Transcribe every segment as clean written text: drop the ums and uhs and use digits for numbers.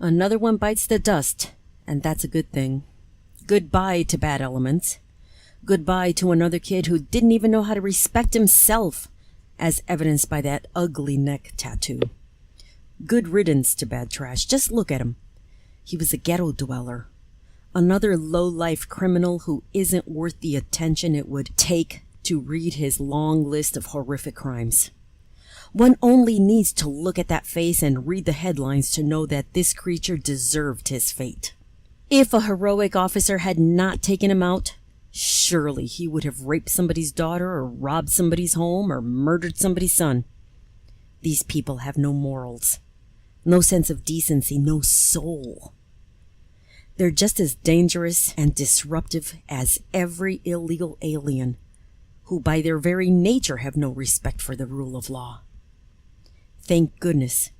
Another one bites the dust, and that's a good thing. Goodbye to bad elements. Goodbye to another kid who didn't even know how to respect himself, as evidenced by that ugly neck tattoo. Good riddance to bad trash. Just look at him. He was a ghetto dweller. Another low-life criminal who isn't worth the attention it would take to read his long list of horrific crimes. One only needs to look at that face and read the headlines to know that this creature deserved his fate. If a heroic officer had not taken him out, surely he would have raped somebody's daughter or robbed somebody's home or murdered somebody's son. These people have no morals, no sense of decency, no soul. They're just as dangerous and disruptive as every illegal alien, who by their very nature have no respect for the rule of law. Thank goodness,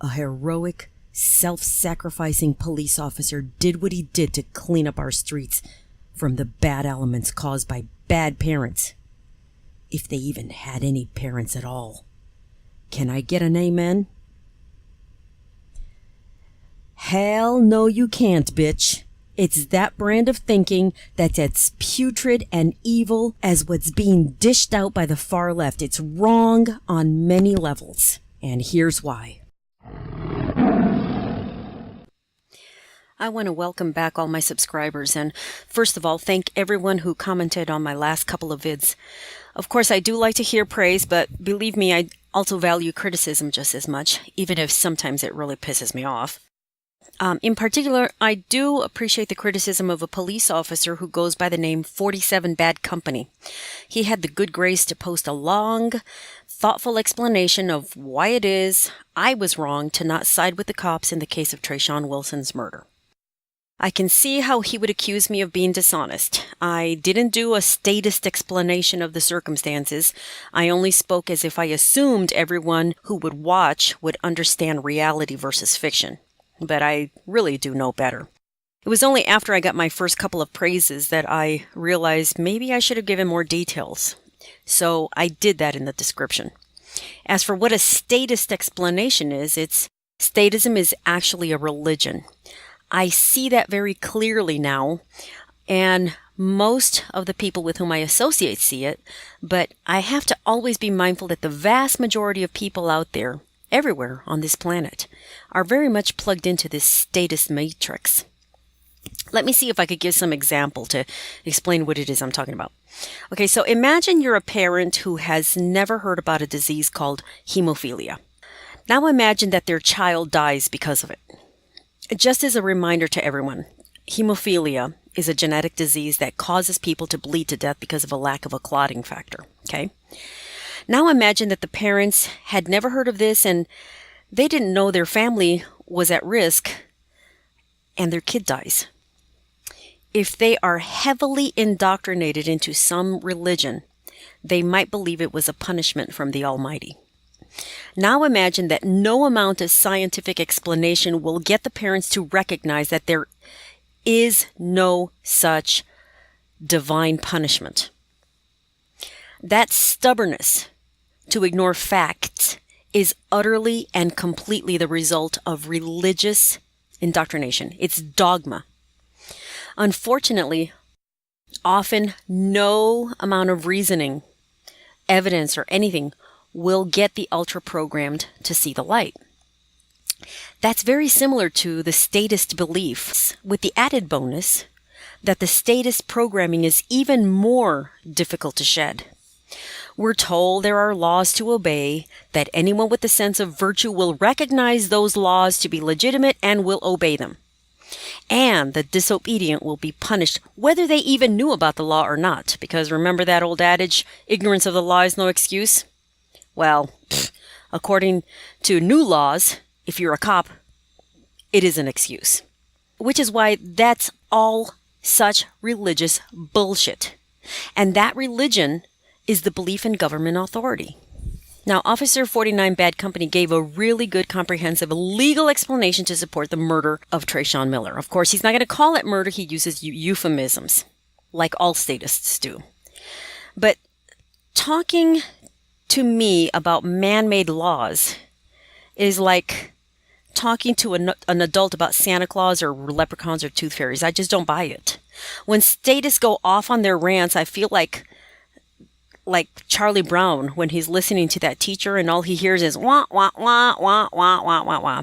a heroic, self-sacrificing police officer did what he did to clean up our streets from the bad elements caused by bad parents. If they even had any parents at all. Can I get an amen? Hell no you can't, bitch. It's that brand of thinking that's as putrid and evil as what's being dished out by the far left. It's wrong on many levels. And here's why. I want to welcome back all my subscribers and first of all thank everyone who commented on my last couple of vids. Of course I do like to hear praise, but believe me, I also value criticism just as much, even if sometimes it really pisses me off. In particular, I do appreciate the criticism of a police officer who goes by the name 47 Bad Company. He had the good grace to post a long, thoughtful explanation of why it is I was wrong to not side with the cops in the case of Tre'shun Wilson's murder. I can see how he would accuse me of being dishonest. I didn't do a statist explanation of the circumstances. I only spoke as if I assumed everyone who would watch would understand reality versus fiction. But I really do know better. It was only after I got my first couple of praises that I realized maybe I should have given more details. So I did that in the description. As for what a statist explanation is, statism is actually a religion. I see that very clearly now, and most of the people with whom I associate see it, but I have to always be mindful that the vast majority of people out there, everywhere on this planet, are very much plugged into this statist matrix. Let me see if I could give some example to explain what it is I'm talking about. Okay, so imagine you're a parent who has never heard about a disease called hemophilia. Now imagine that their child dies because of it. Just as a reminder to everyone, hemophilia is a genetic disease that causes people to bleed to death because of a lack of a clotting factor, okay? Now imagine that the parents had never heard of this and they didn't know their family was at risk and their kid dies. If they are heavily indoctrinated into some religion, they might believe it was a punishment from the Almighty. Now imagine that no amount of scientific explanation will get the parents to recognize that there is no such divine punishment. That stubbornness to ignore facts is utterly and completely the result of religious indoctrination. It's dogma. Unfortunately, often no amount of reasoning, evidence, or anything will get the ultra-programmed to see the light. That's very similar to the statist beliefs, with the added bonus that the statist programming is even more difficult to shed. We're told there are laws to obey, that anyone with a sense of virtue will recognize those laws to be legitimate and will obey them. And the disobedient will be punished whether they even knew about the law or not. Because remember that old adage, ignorance of the law is no excuse? Well, according to new laws, if you're a cop, it is an excuse. Which is why that's all such religious bullshit. And that religion is the belief in government authority. Now, Officer 49 Bad Company gave a really good comprehensive legal explanation to support the murder of Tre'shun Miller. Of course, he's not going to call it murder. He uses euphemisms, like all statists do. But talking to me about man-made laws is like talking to an adult about Santa Claus or leprechauns or tooth fairies. I just don't buy it. When statists go off on their rants, I feel like Charlie Brown when he's listening to that teacher and all he hears is wah, wah, wah, wah, wah, wah, wah, wah.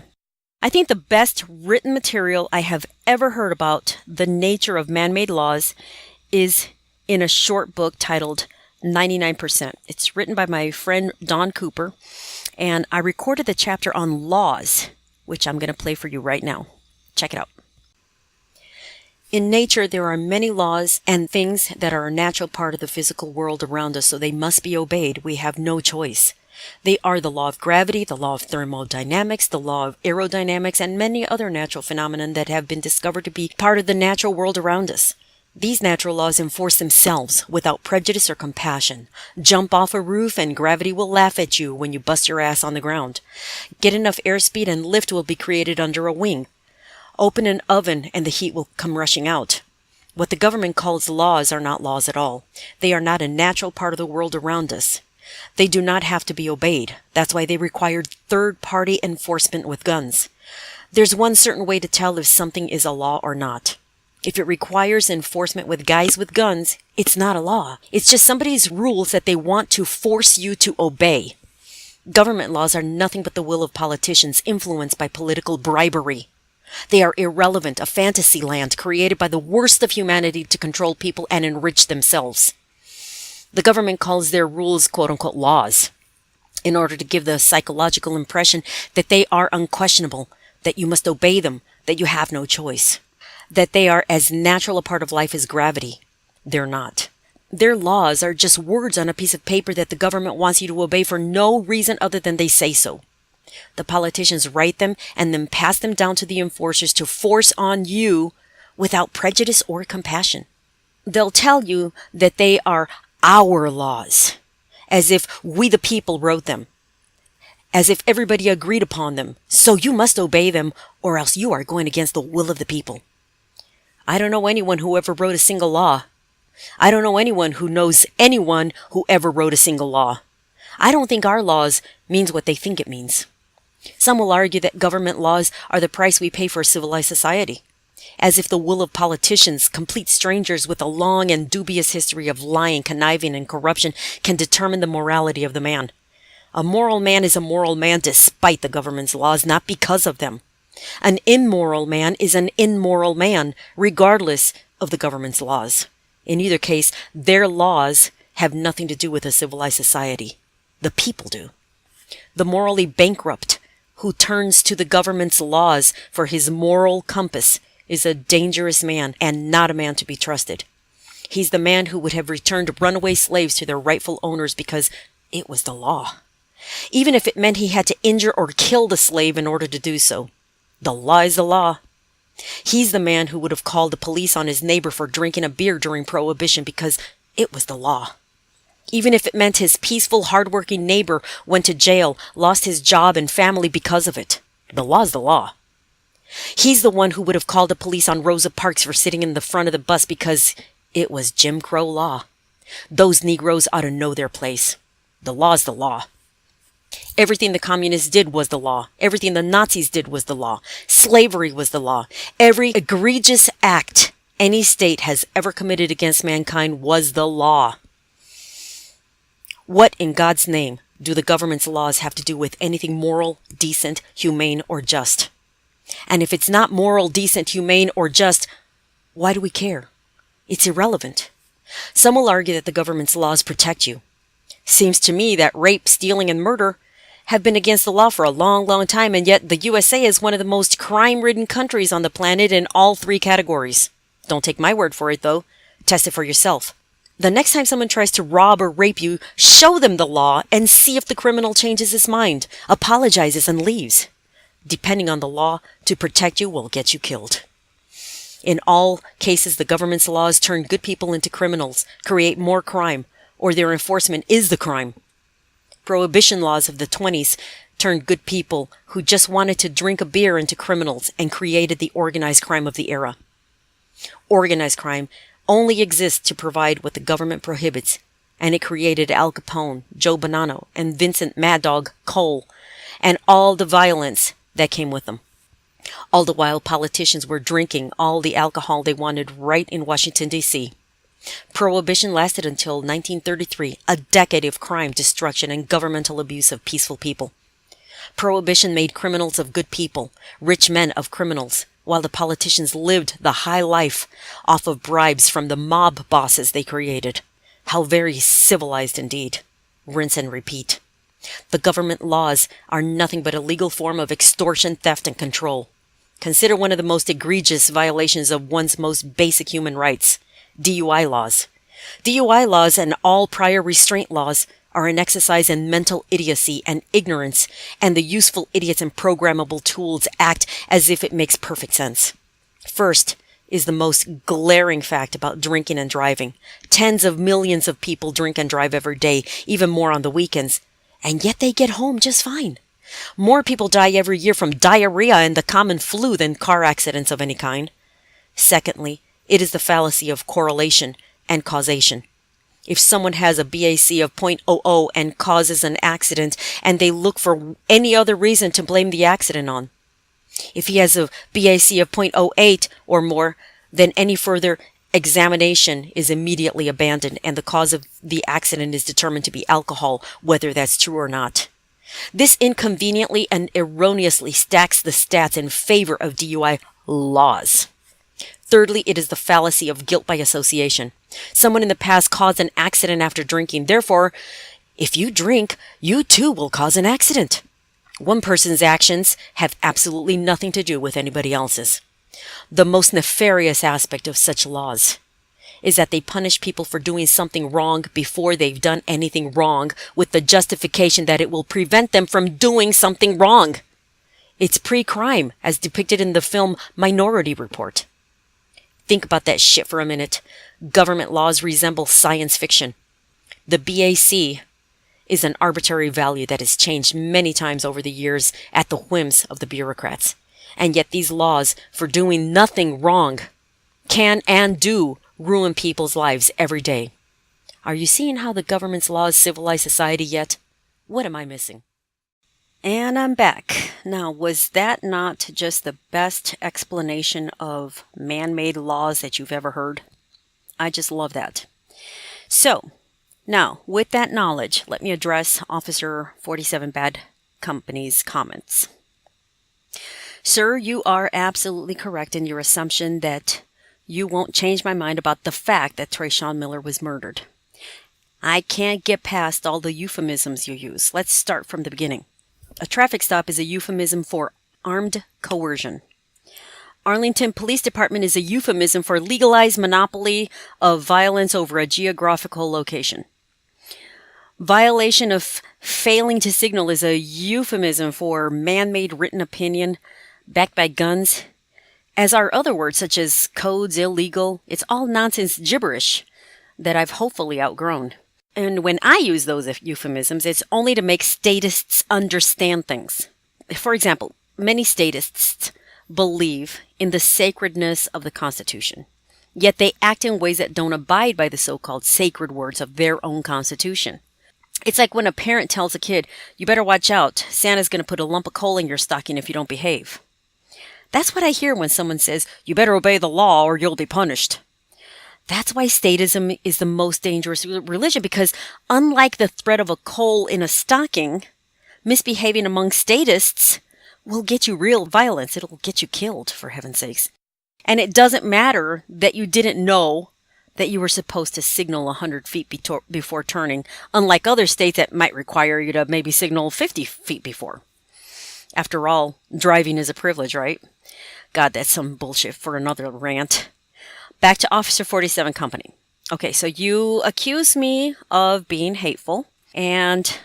I think the best written material I have ever heard about the nature of man-made laws is in a short book titled 99%. It's written by my friend Don Cooper, and I recorded the chapter on laws, which I'm going to play for you right now. Check it out. In nature, there are many laws and things that are a natural part of the physical world around us, so they must be obeyed. We have no choice. They are the law of gravity, the law of thermodynamics, the law of aerodynamics, and many other natural phenomena that have been discovered to be part of the natural world around us. These natural laws enforce themselves without prejudice or compassion. Jump off a roof and gravity will laugh at you when you bust your ass on the ground. Get enough airspeed and lift will be created under a wing. Open an oven and the heat will come rushing out. What the government calls laws are not laws at all. They are not a natural part of the world around us. They do not have to be obeyed. That's why they require third-party enforcement with guns. There's one certain way to tell if something is a law or not. If it requires enforcement with guys with guns, it's not a law. It's just somebody's rules that they want to force you to obey. Government laws are nothing but the will of politicians influenced by political bribery. They are irrelevant, a fantasy land created by the worst of humanity to control people and enrich themselves. The government calls their rules quote-unquote laws in order to give the psychological impression that they are unquestionable, that you must obey them, that you have no choice, that they are as natural a part of life as gravity. They're not. Their laws are just words on a piece of paper that the government wants you to obey for no reason other than they say so. The politicians write them and then pass them down to the enforcers to force on you without prejudice or compassion. They'll tell you that they are our laws, as if we the people wrote them, as if everybody agreed upon them, so you must obey them or else you are going against the will of the people. I don't know anyone who ever wrote a single law. I don't know anyone who knows anyone who ever wrote a single law. I don't think our laws means what they think it means. Some will argue that government laws are the price we pay for a civilized society, as if the will of politicians, complete strangers with a long and dubious history of lying, conniving, and corruption, can determine the morality of the man. A moral man is a moral man despite the government's laws, not because of them. An immoral man is an immoral man, regardless of the government's laws. In either case, their laws have nothing to do with a civilized society. The people do. The morally bankrupt who turns to the government's laws for his moral compass is a dangerous man and not a man to be trusted. He's the man who would have returned runaway slaves to their rightful owners because it was the law, even if it meant he had to injure or kill the slave in order to do so. The law is the law. He's the man who would have called the police on his neighbor for drinking a beer during Prohibition because it was the law. Even if it meant his peaceful, hardworking neighbor went to jail, lost his job and family because of it. The law's the law. He's the one who would have called the police on Rosa Parks for sitting in the front of the bus because it was Jim Crow law. Those Negroes ought to know their place. The law's the law. Everything the communists did was the law. Everything the Nazis did was the law. Slavery was the law. Every egregious act any state has ever committed against mankind was the law. What in God's name do the government's laws have to do with anything moral, decent, humane, or just? And if it's not moral, decent, humane, or just, why do we care? It's irrelevant. Some will argue that the government's laws protect you. Seems to me that rape, stealing, and murder have been against the law for a long, long time, and yet the USA is one of the most crime-ridden countries on the planet in all three categories. Don't take my word for it, though. Test it for yourself. The next time someone tries to rob or rape you, show them the law and see if the criminal changes his mind, apologizes, and leaves. Depending on the law, to protect you will get you killed. In all cases, the government's laws turn good people into criminals, create more crime, or their enforcement is the crime. Prohibition laws of the 1920s turned good people who just wanted to drink a beer into criminals and created the organized crime of the era. Organized crime only exists to provide what the government prohibits, and it created Al Capone, Joe Bonanno, and Vincent Mad Dog Cole, and all the violence that came with them. All the while, politicians were drinking all the alcohol they wanted right in Washington, D.C. Prohibition lasted until 1933, a decade of crime, destruction, and governmental abuse of peaceful people. Prohibition made criminals of good people, rich men of criminals, while the politicians lived the high life off of bribes from the mob bosses they created. How very civilized indeed. Rinse and repeat. The government laws are nothing but a legal form of extortion, theft, and control. Consider one of the most egregious violations of one's most basic human rights, DUI laws. DUI laws and all prior restraint laws are an exercise in mental idiocy and ignorance, and the useful idiots and programmable tools act as if it makes perfect sense. First is the most glaring fact about drinking and driving. Tens of millions of people drink and drive every day, even more on the weekends, and yet they get home just fine. More people die every year from diarrhea and the common flu than car accidents of any kind. Secondly, it is the fallacy of correlation and causation. If someone has a BAC of 0.00 and causes an accident, and they look for any other reason to blame the accident on. If he has a BAC of 0.08 or more, then any further examination is immediately abandoned, and the cause of the accident is determined to be alcohol, whether that's true or not. This inconveniently and erroneously stacks the stats in favor of DUI laws. Thirdly, it is the fallacy of guilt by association. Someone in the past caused an accident after drinking. Therefore, if you drink, you too will cause an accident. One person's actions have absolutely nothing to do with anybody else's. The most nefarious aspect of such laws is that they punish people for doing something wrong before they've done anything wrong, with the justification that it will prevent them from doing something wrong. It's pre-crime, as depicted in the film Minority Report. Think about that shit for a minute. Government laws resemble science fiction. The BAC is an arbitrary value that has changed many times over the years at the whims of the bureaucrats. And yet these laws, for doing nothing wrong, can and do ruin people's lives every day. Are you seeing how the government's laws civilize society yet? What am I missing? And I'm back. Now, was that not just the best explanation of man-made laws that you've ever heard? I just love that. So, now, with that knowledge, let me address Officer 47 Bad Company's comments. Sir, you are absolutely correct in your assumption that you won't change my mind about the fact that Tre'shun Miller was murdered. I can't get past all the euphemisms you use. Let's start from the beginning. A traffic stop is a euphemism for armed coercion. Arlington Police Department is a euphemism for legalized monopoly of violence over a geographical location. Violation of failing to signal is a euphemism for man-made written opinion backed by guns. As are other words such as codes, illegal. It's all nonsense gibberish that I've hopefully outgrown. And when I use those euphemisms, it's only to make statists understand things. For example, many statists believe in the sacredness of the Constitution, yet they act in ways that don't abide by the so-called sacred words of their own Constitution. It's like when a parent tells a kid, you better watch out, Santa's going to put a lump of coal in your stocking if you don't behave. That's what I hear when someone says, you better obey the law or you'll be punished. That's why statism is the most dangerous religion, because unlike the threat of a coal in a stocking, misbehaving among statists will get you real violence. It'll get you killed, for heaven's sakes. And it doesn't matter that you didn't know that you were supposed to signal 100 feet before turning, unlike other states that might require you to maybe signal 50 feet before. After all, driving is a privilege, right? God, that's some bullshit for another rant. Back to Officer 47 Company. Okay, so you accuse me of being hateful, and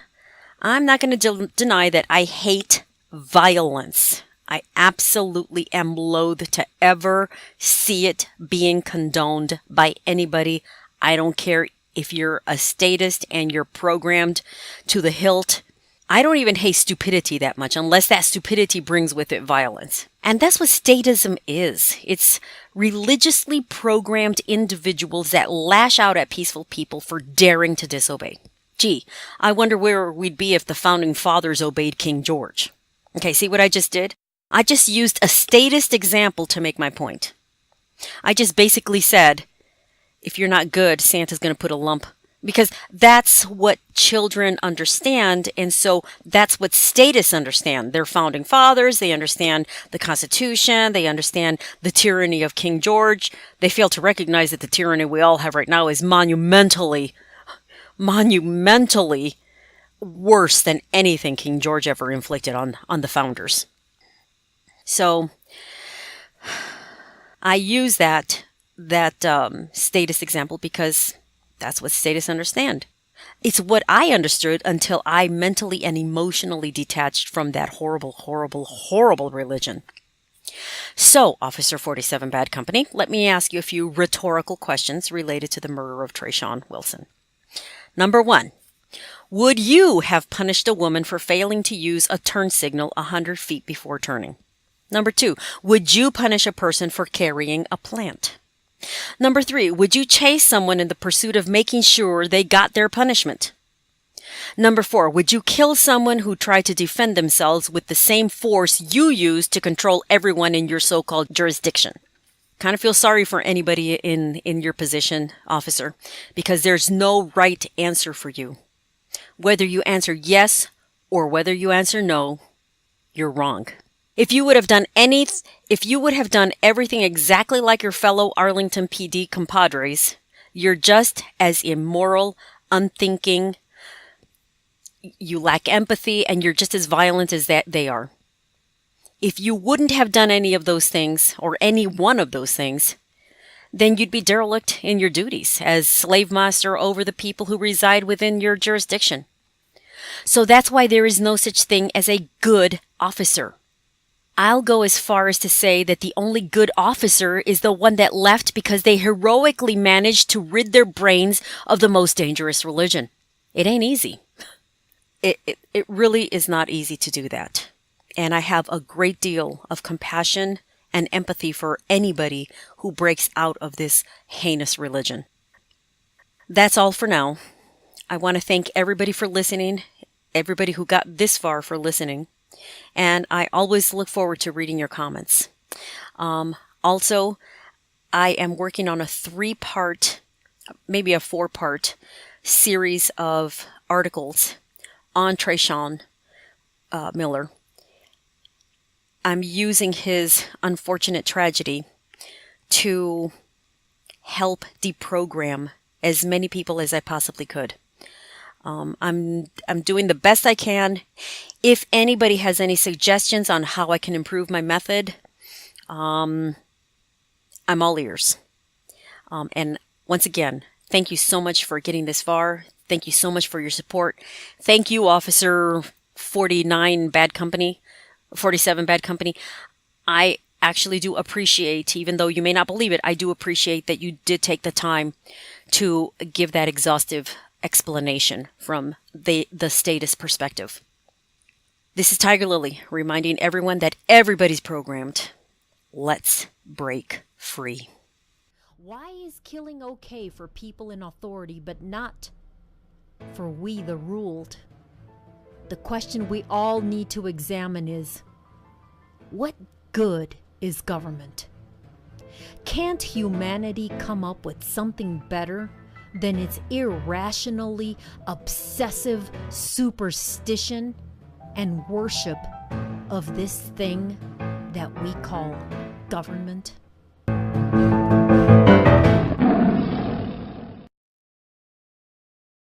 I'm not going to deny that I hate violence. I absolutely am loath to ever see it being condoned by anybody. I don't care if you're a statist and you're programmed to the hilt. I don't even hate stupidity that much unless that stupidity brings with it violence. And that's what statism is. It's religiously programmed individuals that lash out at peaceful people for daring to disobey. Gee, I wonder where we'd be if the founding fathers obeyed King George. Okay, see what I just did? I just used a statist example to make my point. I just basically said, if you're not good, Santa's going to put a lump. Because that's what children understand, and so that's what statists understand. They're founding fathers, they understand the Constitution, they understand the tyranny of King George. They fail to recognize that the tyranny we all have right now is monumentally worse than anything King George ever inflicted on the founders. So I use that statist example because that's what statists understand. It's what I understood until I mentally and emotionally detached from that horrible, horrible, horrible religion. So, Officer 47 Bad Company, let me ask you a few rhetorical questions related to the murder of Tre'shun Wilson. Number 1. Would you have punished a woman for failing to use a turn signal 100 feet before turning? Number 2. Would you punish a person for carrying a plant? Number 3, would you chase someone in the pursuit of making sure they got their punishment? Number 4, would you kill someone who tried to defend themselves with the same force you used to control everyone in your so-called jurisdiction? Kind of feel sorry for anybody in your position, officer, because there's no right answer for you. Whether you answer yes or whether you answer no, you're wrong. If you would have done everything exactly like your fellow Arlington PD compadres, you're just as immoral, unthinking, you lack empathy, and you're just as violent as they are. If you wouldn't have done any of those things, or any one of those things, then you'd be derelict in your duties as slave master over the people who reside within your jurisdiction. So that's why there is no such thing as a good officer. I'll go as far as to say that the only good officer is the one that left because they heroically managed to rid their brains of the most dangerous religion. It ain't easy. It really is not easy to do that. And I have a great deal of compassion and empathy for anybody who breaks out of this heinous religion. That's all for now. I want to thank everybody for listening, everybody who got this far for listening. And I always look forward to reading your comments. Also, I am working on a 3-part, maybe a 4-part series of articles on Tre'shun Miller. I'm using his unfortunate tragedy to help deprogram as many people as I possibly could. I'm doing the best I can. If anybody has any suggestions on how I can improve my method, I'm all ears. And once again, thank you so much for getting this far. Thank you so much for your support. Thank you, Officer 47 Bad Company. I actually do appreciate, even though you may not believe it, I do appreciate that you did take the time to give that exhaustive explanation from the statist perspective. This is TigerLily, reminding everyone that everybody's programmed. Let's break free. Why is killing okay for people in authority, but not for we the ruled? The question we all need to examine is, what good is government? Can't humanity come up with something better than its irrationally obsessive superstition and worship of this thing that we call government?